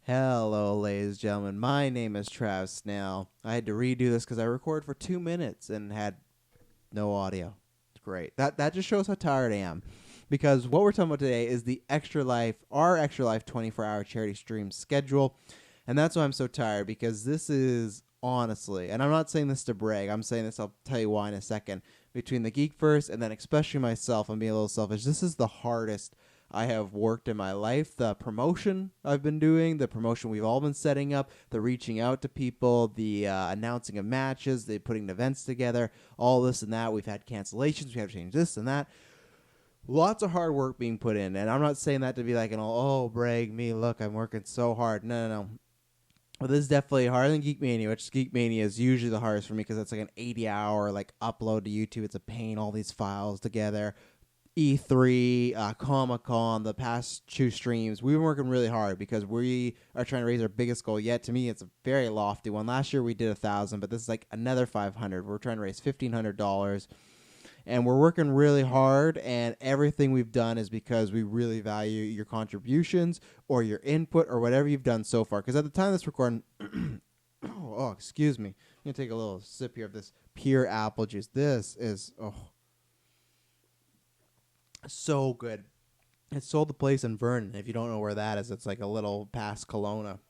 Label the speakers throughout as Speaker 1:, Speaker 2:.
Speaker 1: Hello, ladies and gentlemen. My name is Travis Snell. I had to redo this because I recorded for 2 minutes and had no audio. It's great. That just shows how tired I am. Because what we're talking about today is the our Extra Life 24-hour charity stream schedule. And that's why I'm so tired, because this is honestly, and I'm not saying this to brag, I'm saying this, I'll tell you why in a second, between the GeekVerse and then especially myself, I'm being a little selfish, this is the hardest I have worked in my life. The promotion I've been doing, the promotion we've all been setting up, the reaching out to people, the announcing of matches, the putting events together, all this and that. We've had cancellations. We have to change this and that. Lots of hard work being put in. And I'm not saying that to be like, brag me, look, I'm working so hard. No. Well, this is definitely harder than Geek Mania, which Geek Mania is usually the hardest for me because it's like an 80-hour upload to YouTube. It's a pain, all these files together. E3, Comic-Con, the past two streams, we've been working really hard because we are trying to raise our biggest goal yet. To me, it's a very lofty one. Last year we did 1,000, but this is like another 500. We're trying to raise $1,500, and we're working really hard, and everything we've done is because we really value your contributions or your input or whatever you've done so far. Because at the time of this recording, excuse me. I'm going to take a little sip here of this pure apple juice. This is, so good. It sold the place in Vernon. If you don't know where that is, it's like a little past Kelowna.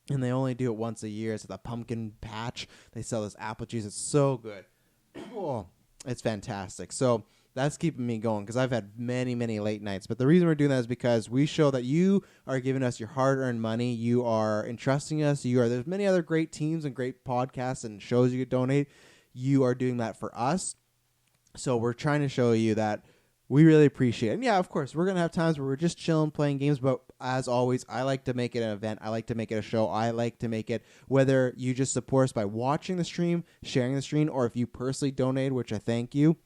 Speaker 1: And they only do it once a year. It's at the pumpkin patch. They sell this apple juice. It's so good. It's fantastic. So that's keeping me going because I've had many, many late nights. But the reason we're doing that is because we show that you are giving us your hard-earned money. You are entrusting us. There's many other great teams and great podcasts and shows you could donate. You are doing that for us. So we're trying to show you that we really appreciate it. And yeah, of course, we're going to have times where we're just chilling, playing games. But as always, I like to make it an event. I like to make it a show. I like to make it, whether you just support us by watching the stream, sharing the stream, or if you personally donate, which I thank you,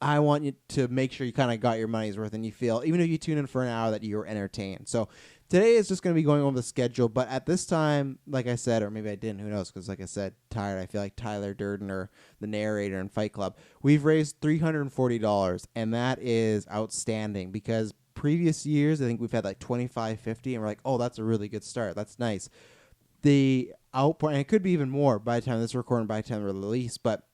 Speaker 1: I want you to make sure you kind of got your money's worth and you feel, even if you tune in for an hour, that you're entertained. So today is just going to be going over the schedule. But at this time, like I said, or maybe I didn't, who knows, because like I said, tired. I feel like Tyler Durden or the narrator in Fight Club. We've raised $340, and that is outstanding because previous years, I think we've had like $25, $50, and we're like, oh, that's a really good start. That's nice. The outpouring, and it could be even more by the time this is recorded, by the time the release, but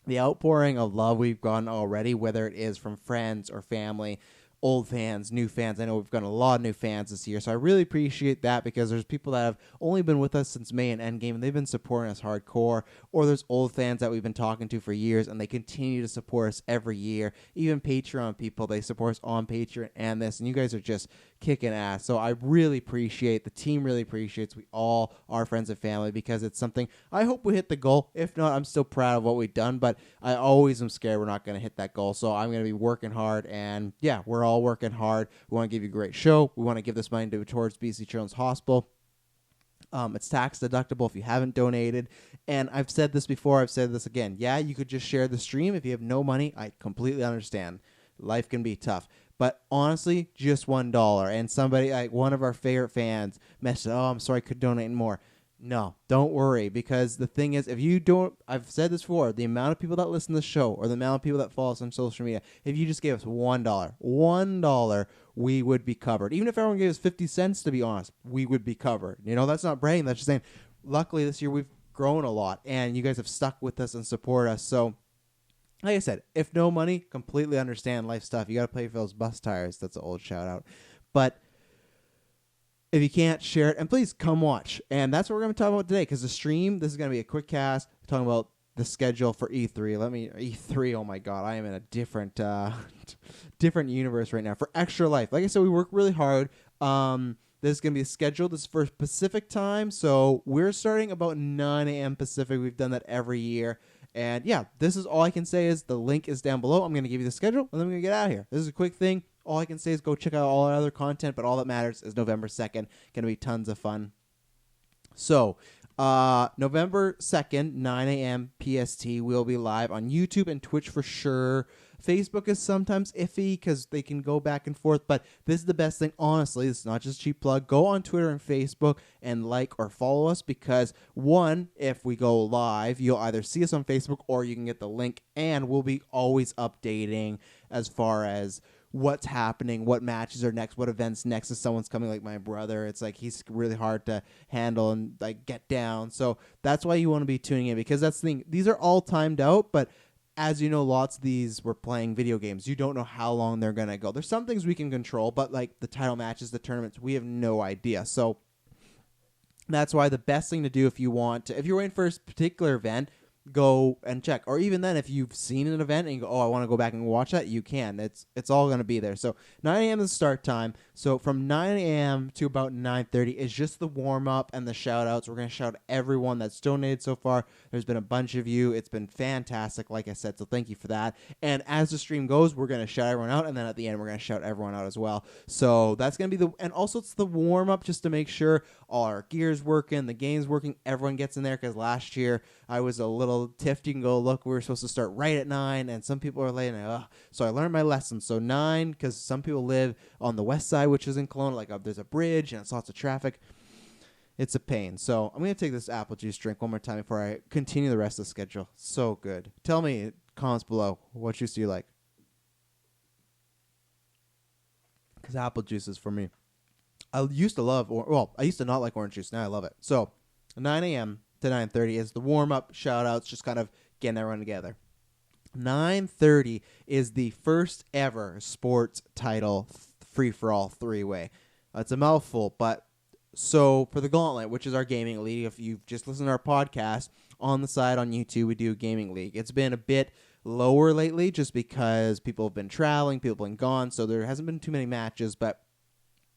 Speaker 1: the outpouring of love we've gotten already, whether it is from friends or family, old fans, new fans. I know we've gotten a lot of new fans this year, so I really appreciate that because there's people that have only been with us since May and Endgame, and they've been supporting us hardcore, or there's old fans that we've been talking to for years, and they continue to support us every year. Even Patreon people, they support us on Patreon and this, and you guys are just kicking ass. So I really appreciate, the team really appreciates, we all are friends and family because it's something, I hope we hit the goal. If not, I'm still proud of what we've done, but I always am scared we're not going to hit that goal. So I'm going to be working hard, and yeah, we're all working hard. We want to give you a great show. We want to give this money towards BC Children's Hospital. It's tax deductible if you haven't donated. And I've said this before, I've said this again. Yeah, you could just share the stream. If you have no money, I completely understand. Life can be tough. But honestly, just $1. And somebody, like one of our favorite fans, messaged, I'm sorry, I could donate more. No, don't worry, because the thing is, if you don't, I've said this before, the amount of people that listen to the show or the amount of people that follow us on social media, if you just gave us $1, we would be covered. Even if everyone gave us 50 cents, to be honest, we would be covered. That's not bragging. That's just saying, luckily this year we've grown a lot, and you guys have stuck with us and support us. So, like I said, if no money, completely understand life stuff. You got to pay for those bus tires. That's an old shout out. But if you can't, share it, and please come watch. And that's what we're going to talk about today, because the stream, this is going to be a quick cast talking about the schedule for E3. E3, oh my God, I am in a different different universe right now. For Extra Life, like I said, we work really hard. This is going to be a schedule. This is for Pacific time, so we're starting about 9 a.m. Pacific. We've done that every year. And yeah, this is all I can say is the link is down below. I'm going to give you the schedule, and then we're going to get out of here. This is a quick thing. All I can say is go check out all our other content, but all that matters is November 2nd. Going to be tons of fun. So, November 2nd, 9 a.m. PST, we'll be live on YouTube and Twitch for sure. Facebook is sometimes iffy because they can go back and forth, but this is the best thing. Honestly, this is not just a cheap plug. Go on Twitter and Facebook and like or follow us because, one, if we go live, you'll either see us on Facebook or you can get the link, and we'll be always updating as far as what's happening, what matches are next, what events next. If someone's coming, like my brother, it's like he's really hard to handle and like get down. So that's why you want to be tuning in, because that's the thing. These are all timed out, but as you know, lots of these we're playing video games. You don't know how long they're gonna go. There's some things we can control, but like the title matches, the tournaments, we have no idea. So that's why the best thing to do if you're waiting for a particular event, go and check. Or even then, if you've seen an event and you go, oh, I want to go back and watch that, you can. It's all going to be there. So 9 a.m. is the start time. So from 9 a.m. to about 9:30 is just the warm-up and the shout-outs. We're going to shout everyone that's donated so far. There's been a bunch of you. It's been fantastic, like I said, so thank you for that. And as the stream goes, we're going to shout everyone out, and then at the end, we're going to shout everyone out as well. So that's going to be and also it's the warm-up just to make sure all our gear's working, the game's working, everyone gets in there, because last year I was a little tiffed. You can go look, we were supposed to start right at 9, and some people are late, and so I learned my lesson. So 9, because some people live on the west side, which is in Kelowna, like there's a bridge and it's lots of traffic. It's a pain. So I'm going to take this apple juice drink one more time before I continue the rest of the schedule. So good. Tell me, comments below, what juice do you like? Because apple juice is for me. I used to not like orange juice. Now I love it. So 9 a.m. to 9:30 is the warm-up, shout-outs, just kind of getting everyone together. 9:30 is the first ever sports title free-for-all three-way. It's a mouthful, but so for the Gauntlet, which is our gaming league, if you've just listened to our podcast, on the side on YouTube, we do a gaming league. It's been a bit lower lately just because people have been traveling, people have been gone, so there hasn't been too many matches, but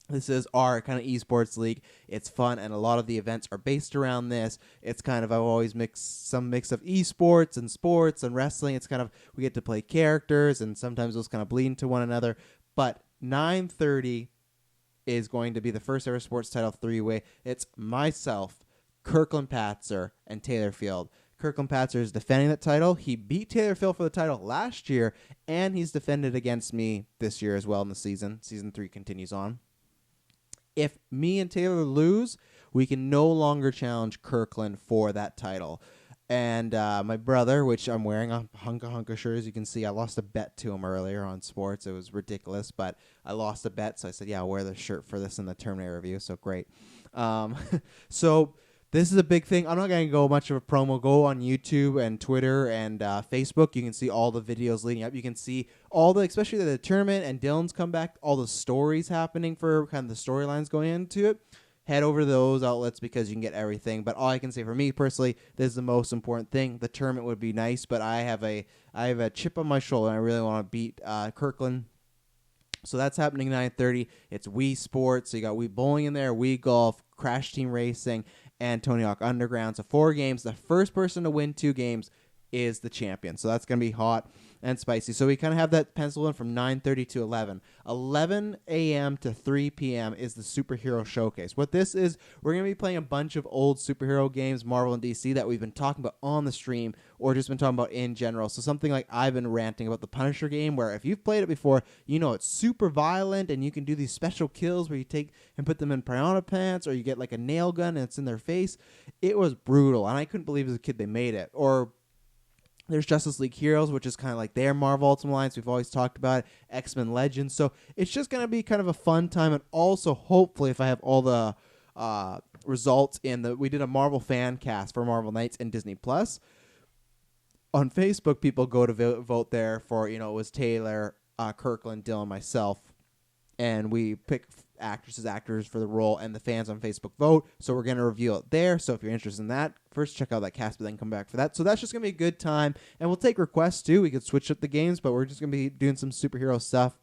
Speaker 1: this is our kind of esports league. It's fun, and a lot of the events are based around this. It's kind of, I've always mixed some mix of esports and sports and wrestling. It's kind of, we get to play characters, and sometimes those kind of bleed into one another. But 9:30 is going to be the first ever sports title three-way. It's myself, Kirkland Patzer, and Taylor Field. Kirkland Patzer is defending that title. He beat Taylor Field for the title last year, and he's defended against me this year as well in the season. Season 3 continues on. If me and Taylor lose, we can no longer challenge Kirkland for that title. And my brother, which I'm wearing a hunka shirt, as you can see, I lost a bet to him earlier on sports. It was ridiculous, but I lost a bet, so I said, yeah, I'll wear the shirt for this in the Terminator review, so great. So this is a big thing. I'm not going to go much of a promo. Go on YouTube and Twitter and Facebook. You can see all the videos leading up. You can see all especially the tournament and Dylan's comeback, all the stories happening for kind of the storylines going into it. Head over to those outlets because you can get everything. But all I can say for me personally, this is the most important thing. The tournament would be nice, but I have a chip on my shoulder, and I really want to beat Kirkland. So that's happening 9:30. It's Wii Sports. So you got Wii Bowling in there, Wii Golf, Crash Team Racing, and Tony Hawk Underground. So 4 games. The first person to win 2 games is the champion. So that's going to be hot and spicy. So we kind of have that penciled in from 9:30 to 11. 11 a.m. to 3 p.m. is the Superhero Showcase. What this is, we're going to be playing a bunch of old superhero games, Marvel and DC, that we've been talking about on the stream or just been talking about in general. So something like I've been ranting about the Punisher game, where if you've played it before, you know it's super violent and you can do these special kills where you take and put them in piranha pants, or you get like a nail gun and it's in their face. It was brutal, and I couldn't believe as a kid they made it. Or there's Justice League Heroes, which is kind of like their Marvel Ultimate Alliance. We've always talked about it. X-Men Legends. So it's just going to be kind of a fun time. And also, hopefully, if I have all the results we did a Marvel fan cast for Marvel Knights and Disney Plus. On Facebook, people go to vote there for, it was Taylor, Kirkland, Dylan, myself. And we pick actors for the role, and the fans on Facebook vote. So we're going to reveal it there. So if you're interested in that, first check out that cast, but then come back for that. So that's just going to be a good time. And we'll take requests too. We could switch up the games, but we're just going to be doing some superhero stuff.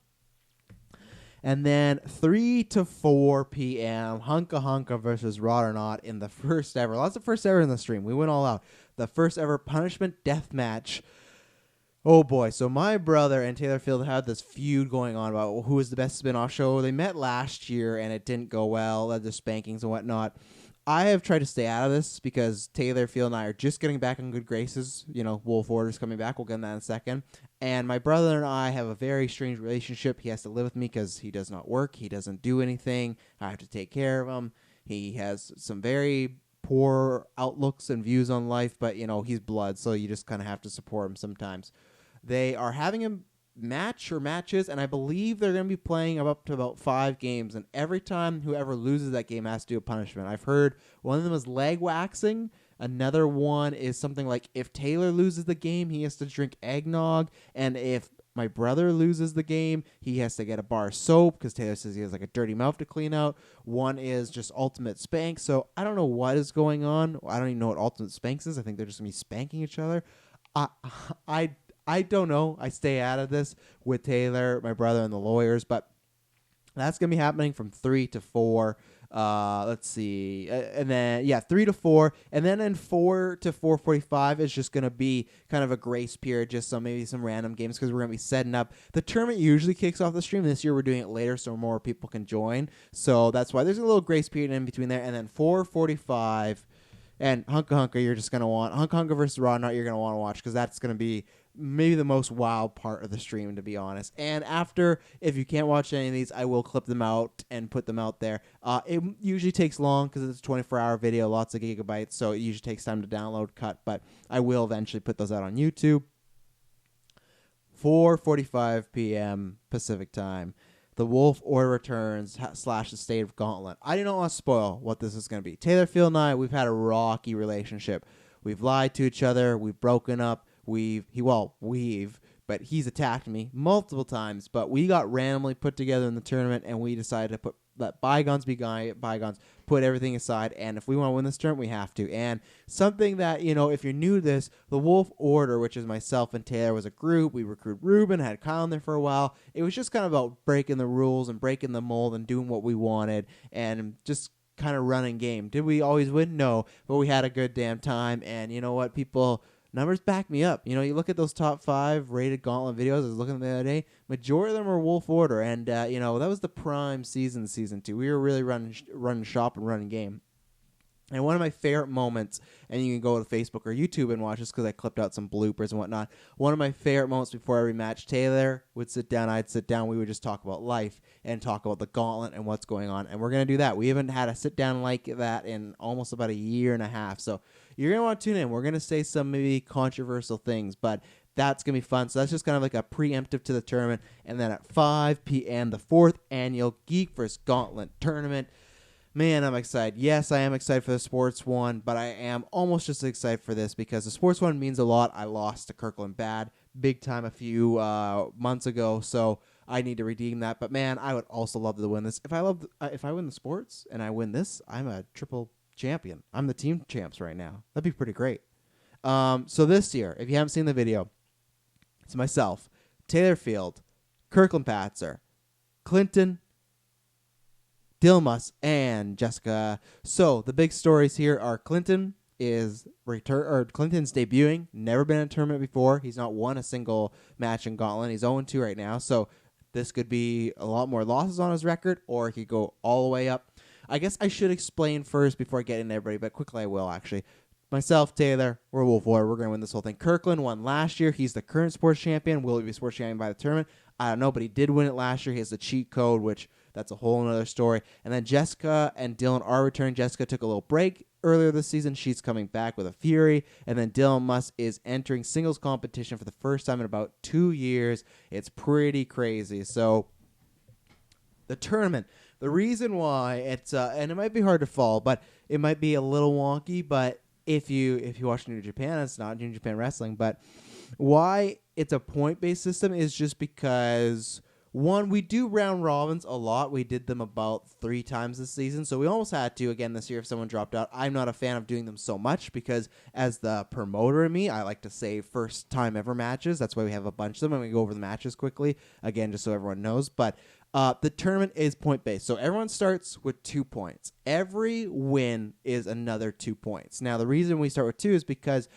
Speaker 1: And then 3 to 4 p.m., Hunka versus Rod or Not in the first ever. Lots of first ever in the stream. We went all out. The first ever punishment death match. Oh boy, so my brother and Taylor Field had this feud going on about who was the best spin-off show. They met last year and it didn't go well, the spankings and whatnot. I have tried to stay out of this because Taylor Field and I are just getting back in good graces. Wolf Order's coming back. We'll get into that in a second. And my brother and I have a very strange relationship. He has to live with me because he does not work. He doesn't do anything. I have to take care of him. He has some very poor outlooks and views on life, but, he's blood, so you just kind of have to support him sometimes. They are having him match or matches, and I believe they're going to be playing up to about 5 games, and every time whoever loses that game has to do a punishment. I've heard one of them is leg waxing. Another one is something like if Taylor loses the game, he has to drink eggnog, and if my brother loses the game, he has to get a bar of soap because Taylor says he has like a dirty mouth to clean out. One is just ultimate spank. So I don't know what is going on. I don't even know what ultimate spanks is. I think they're just going to be spanking each other. I don't know. I stay out of this with Taylor, my brother, and the lawyers, but that's going to be happening from 3 to 4. Let's see. And then, 3 to 4. And then in 4 to 4:45 is just going to be kind of a grace period, just maybe some random games because we're going to be setting up. The tournament usually kicks off the stream. This year we're doing it later so more people can join. So that's why there's a little grace period in between there. And then 4:45. And Hunka you're just going to want. Hunka versus Raw, not you're going to want to watch because that's going to be maybe the most wild part of the stream, to be honest. And after, if you can't watch any of these, I will clip them out and put them out there. It usually takes long because it's a 24-hour video, lots of gigabytes, so it usually takes time to download, cut, but I will eventually put those out on YouTube. 4:45 p.m. Pacific time. The Wolf Order returns / the State of Gauntlet. I do not want to spoil what this is going to be. Taylor Field and I, we've had a rocky relationship. We've lied to each other. We've broken up. But he's attacked me multiple times. But we got randomly put together in the tournament, and we decided to let bygones be bygones, put everything aside, and if we want to win this tournament, we have to. And something that, if you're new to this, the Wolf Order, which is myself and Taylor, was a group. We recruited Ruben, had Kyle in there for a while. It was just kind of about breaking the rules and breaking the mold and doing what we wanted and just kind of running game. Did we always win? No, but we had a good damn time, and you know what, people... Numbers back me up. You look at those top 5 rated Gauntlet videos. I was looking at them the other day. Majority of them are Wolf Order, and that was the prime season 2. We were really running shop and running game. And one of my favorite moments, and you can go to Facebook or YouTube and watch this because I clipped out some bloopers and whatnot. One of my favorite moments before every match, Taylor would sit down, I'd sit down. We would just talk about life and talk about the Gauntlet and what's going on. And we're going to do that. We haven't had a sit down like that in almost about a year and a half. So you're going to want to tune in. We're going to say some maybe controversial things, but that's going to be fun. So that's just kind of like a preemptive to the tournament. And then at 5 p.m., the 4th annual GeekVerse Gauntlet Tournament. Man, I'm excited. Yes, I am excited for the sports one, but I am almost just excited for this because the sports one means a lot. I lost to Kirkland bad, big time a few months ago, so I need to redeem that. But man, I would also love to win this. If I win the sports and I win this, I'm a triple champion. I'm the team champs right now. That'd be pretty great. So this year, if you haven't seen the video, it's myself, Taylor Field, Kirkland Patzer, Clinton, Dilmas, and Jessica. So the big stories here are Clinton's debuting. Never been in a tournament before. He's not won a single match in Gauntlet. He's 0-2 right now. So this could be a lot more losses on his record, or he could go all the way up. I guess I should explain first before I get into everybody, but quickly I will actually. Myself, Taylor, we're Wolf Warrior. We're going to win this whole thing. Kirkland won last year. He's the current sports champion. Will he be sports champion by the tournament? I don't know, but he did win it last year. He has the cheat code, which that's a whole other story. And then Jessica and Dylan are returning. Jessica took a little break earlier this season. She's coming back with a fury. And then Dylan Musk is entering singles competition for the first time in about 2 years. It's pretty crazy. So the tournament, the reason why it's and it might be hard to follow, but it might be a little wonky, but if you watch New Japan, it's not New Japan Wrestling, but why it's a point-based system is just because, one, we do round robins a lot. We did them about 3 times this season, so we almost had to again this year if someone dropped out. I'm not a fan of doing them so much because as the promoter in me, I like to save first-time ever matches. That's why we have a bunch of them, and we go over the matches quickly, again, just so everyone knows. But the tournament is point-based, so everyone starts with 2 points. Every win is another 2 points. Now, the reason we start with 2 is because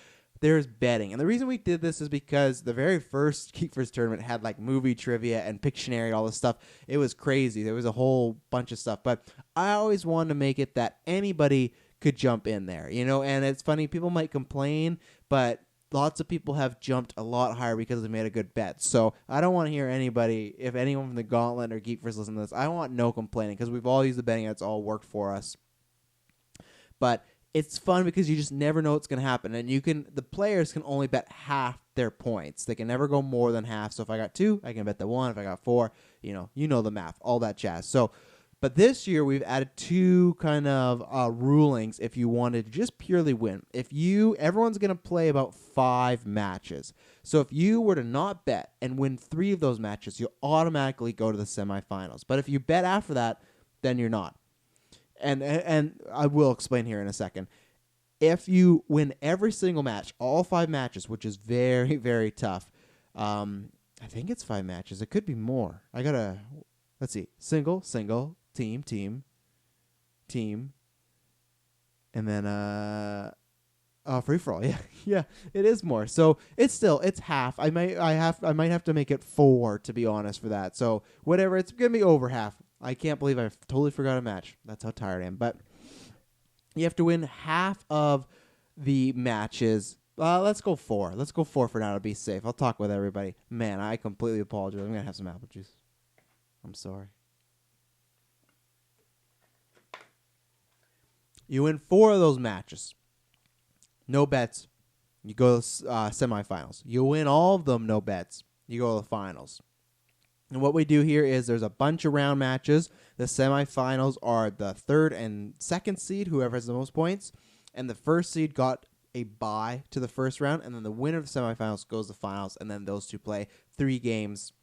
Speaker 1: there's betting. And the reason we did this is because the very first GeekVerse tournament had like movie trivia and Pictionary, all this stuff. It was crazy. There was a whole bunch of stuff. But I always wanted to make it that anybody could jump in there, and it's funny. People might complain, but lots of people have jumped a lot higher because they made a good bet. So I don't want to hear anybody, if anyone from the Gauntlet or GeekVerse listen to this, I want no complaining because we've all used the betting and it's all worked for us. But it's fun because you just never know what's going to happen. And the players can only bet half their points. They can never go more than half. So if I got 2, I can bet the 1. If I got 4, you know the math, all that jazz. So, but this year we've added 2 kind of rulings if you wanted to just purely win. Everyone's going to play about 5 matches. So if you were to not bet and win 3 of those matches, you'll automatically go to the semifinals. But if you bet after that, then you're not. And I will explain here in a second. If you win every single match, all 5 matches, which is very, very tough. I think it's 5 matches. It could be more. Let's see. Single, team, and then free for all. Yeah, it is more. So it's half. I might have to make it 4 to be honest for that. So whatever, it's gonna be over half. I can't believe I totally forgot a match. That's how tired I am. But you have to win half of the matches. Let's go 4. Let's go 4 for now to be safe. I'll talk with everybody. Man, I completely apologize. I'm gonna have some apple juice. I'm sorry. You win 4 of those matches. No bets. You go to semifinals. You win all of them, no bets. You go to the finals. And what we do here is there's a bunch of round matches. The semifinals are the 3rd and 2nd seed, whoever has the most points. And the 1st seed got a bye to the first round. And then the winner of the semifinals goes to the finals. And then those 2 play 3 games.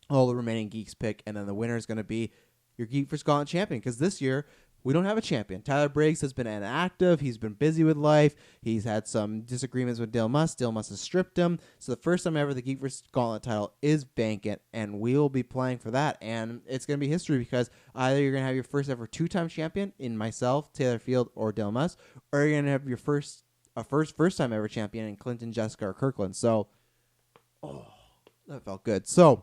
Speaker 1: All the remaining geeks pick. And then the winner is going to be your GeekVerse Gauntlet champion. Because this year, we don't have a champion. Tyler Briggs has been inactive. He's been busy with life. He's had some disagreements with Dale Muss. Dale Muss has stripped him. So the first time ever the GeekVerse Gauntlet title is vacant, and we'll be playing for that. And it's going to be history because either you're going to have your first ever 2-time champion in myself, Taylor Field, or Dale Muss, or you're going to have your first time ever champion in Clinton, Jessica, or Kirkland. So, that felt good. So,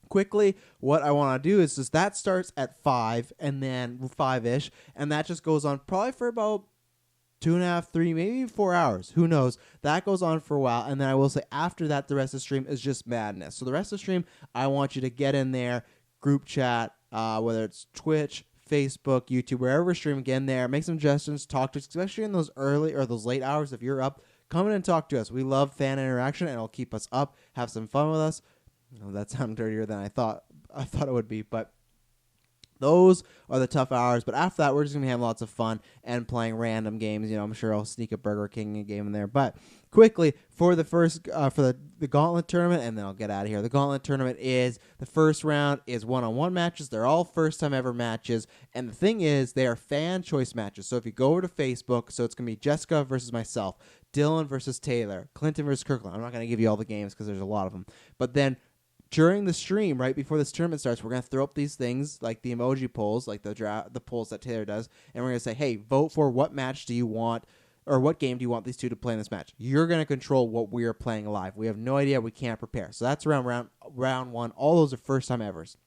Speaker 1: quickly, what I want to do is just that starts at 5 and then 5-ish, and that just goes on probably for about 2.5, 3, maybe 4 hours. Who knows? That goes on for a while, and then I will say after that, the rest of the stream is just madness. So the rest of the stream, I want you to get in there, group chat, whether it's Twitch, Facebook, YouTube, wherever we're streaming, get in there, make some suggestions, talk to us, especially in those early or those late hours if you're up. Come in and talk to us. We love fan interaction, and it'll keep us up. Have some fun with us. Oh, that sounded dirtier than I thought it would be, but those are the tough hours. But after that, we're just going to be having lots of fun and playing random games. I'm sure I'll sneak a Burger King game in there. But quickly, for the first, for the Gauntlet tournament, and then I'll get out of here. The Gauntlet tournament is, the first round is one-on-one matches. They're all first-time ever matches. And the thing is, they are fan choice matches. So if you go over to Facebook, so it's going to be Jessica versus myself, Dylan versus Taylor, Clinton versus Kirkland. I'm not going to give you all the games because there's a lot of them. But then during the stream, right before this tournament starts, we're going to throw up these things like the emoji polls, like the polls that Taylor does, and we're going to say, hey, vote for what match do you want, or what game do you want these 2 to play in this match. You're going to control what we are playing live. We have no idea. We can't prepare. So that's round 1. All those are first-time evers.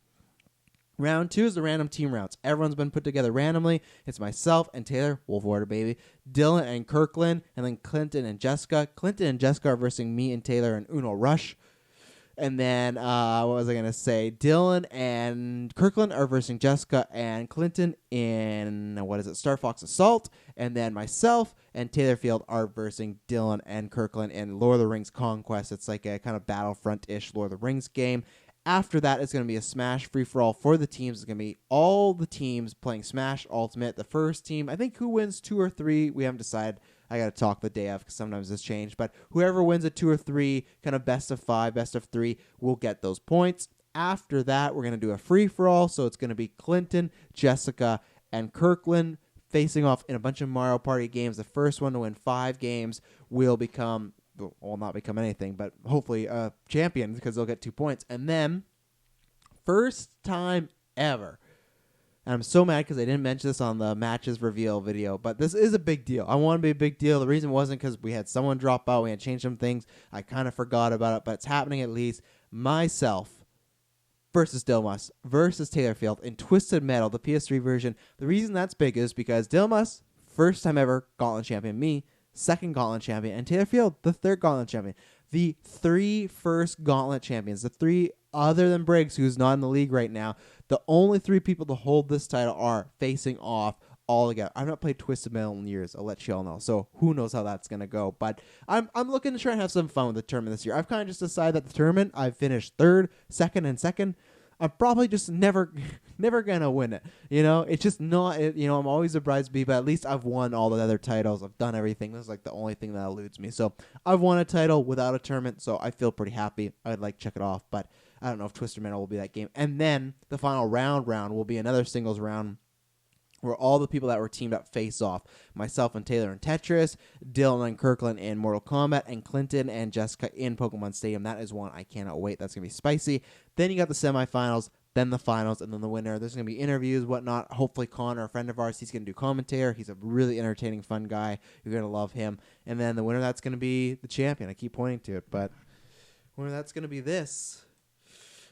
Speaker 1: Round 2 is the random team rounds. Everyone's been put together randomly. It's myself and Taylor, Wolf Order, baby, Dylan and Kirkland, and then Clinton and Jessica. Clinton and Jessica are versing me and Taylor in Uno Rush. And then, what was I going to say? Dylan and Kirkland are versing Jessica and Clinton in, Star Fox Assault. And then myself and Taylor Field are versing Dylan and Kirkland in Lord of the Rings Conquest. It's like a kind of Battlefront-ish Lord of the Rings game. After that, it's going to be a Smash free-for-all for the teams. It's going to be all the teams playing Smash Ultimate. The first team, I think who wins 2 or 3, we haven't decided. I got to talk the day of because sometimes this change. But whoever wins a 2 or 3, kind of best of 5, best of 3, will get those points. After that, we're going to do a free-for-all. So it's going to be Clinton, Jessica, and Kirkland facing off in a bunch of Mario Party games. The first one to win 5 games will become, well, not become anything, but hopefully a champion because they'll get 2 points. And then, first time ever, and I'm so mad because I didn't mention this on the matches reveal video, but this is a big deal. I want to be a big deal. The reason wasn't because we had someone drop out. We had changed some things. I kind of forgot about it, but it's happening at least. Myself versus Dilmas versus Taylor Field in Twisted Metal, the PS3 version. The reason that's big is because Dilmas, first time ever Gauntlet champion. Me, second Gauntlet champion. And Taylor Field, the third Gauntlet champion. The 3 first Gauntlet champions, the 3 other than Briggs, who's not in the league right now, the only 3 people to hold this title are facing off all together. I've not played Twisted Metal in years. I'll let you all know. So who knows how that's gonna go? But I'm looking to try and have some fun with the tournament this year. I've kind of just decided that the tournament I've finished third, second, and second. I'm probably just never gonna win it. It's just not. I'm always a bridesmaid, but at least I've won all the other titles. I've done everything. This is like the only thing that eludes me. So I've won a title without a tournament, so I feel pretty happy. I'd like to check it off, but I don't know if Twister Metal will be that game. And then the final round will be another singles round where all the people that were teamed up face off. Myself and Taylor in Tetris, Dylan and Kirkland in Mortal Kombat, and Clinton and Jessica in Pokemon Stadium. That is one I cannot wait. That's going to be spicy. Then you got the semifinals, then the finals, and then the winner. There's going to be interviews, whatnot. Hopefully Connor, a friend of ours, he's going to do commentator. He's a really entertaining, fun guy. You're going to love him. And then the winner, that's going to be the champion. I keep pointing to it, but winner, that's going to be this.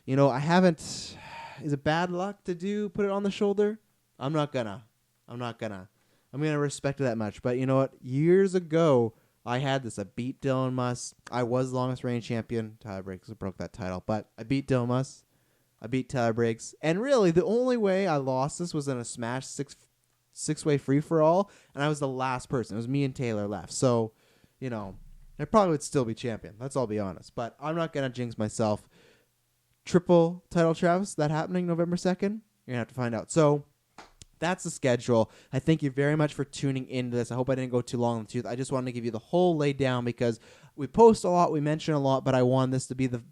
Speaker 1: I haven't... Is it bad luck to put it on the shoulder? I'm gonna respect it that much. But you know what? Years ago, I had this. I beat Dylan Muss. I was the longest reigning champion. Tyler Briggs broke that title. But I beat Dylan Muss. I beat Tyler Briggs. And really, the only way I lost this was in a Smash six-way free-for-all. And I was the last person. It was me and Taylor left. So, I probably would still be champion. Let's all be honest. But I'm not going to jinx myself. Triple title, Travis, that happening November 2nd? You're going to have to find out. So... that's the schedule. I thank you very much for tuning into this. I hope I didn't go too long in the tooth. I just wanted to give you the whole lay down because we post a lot, we mention a lot, but I want this to be the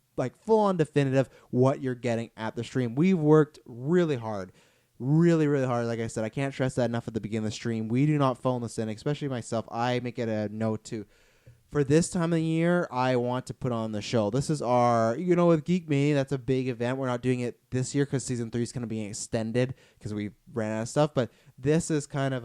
Speaker 1: full-on definitive what you're getting at the stream. We've worked really hard. Really, really hard. Like I said, I can't stress that enough at the beginning of the stream. We do not phone this in, especially myself. I make it a note to... for this time of the year, I want to put on the show. This is our, with Geek Me, that's a big event. We're not doing it this year because Season 3 is going to be extended because we ran out of stuff. But this is kind of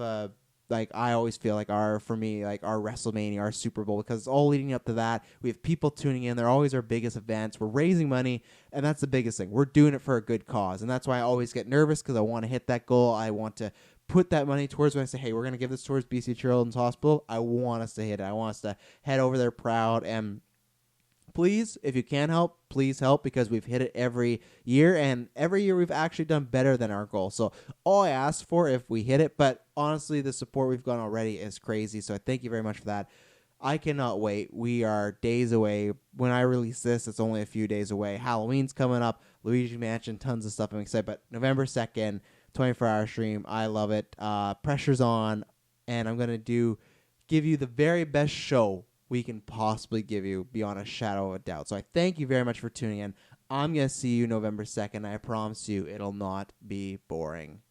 Speaker 1: I always feel like our WrestleMania, our Super Bowl, because it's all leading up to that. We have people tuning in. They're always our biggest events. We're raising money, and that's the biggest thing. We're doing it for a good cause. And that's why I always get nervous because I want to hit that goal. I want to put that money towards when I say, hey, we're going to give this towards BC Children's Hospital. I want us to hit it. I want us to head over there proud. And please, if you can help, please help because we've hit it every year. And every year we've actually done better than our goal. So all I ask for if we hit it, but honestly, the support we've gotten already is crazy. So I thank you very much for that. I cannot wait. We are days away. When I release this, it's only a few days away. Halloween's coming up. Luigi Mansion, tons of stuff I'm excited. But November 2nd, 24-hour stream. I love it. Pressure's on, and I'm going to give you the very best show we can possibly give you beyond a shadow of a doubt. So I thank you very much for tuning in. I'm going to see you November 2nd. I promise you it'll not be boring.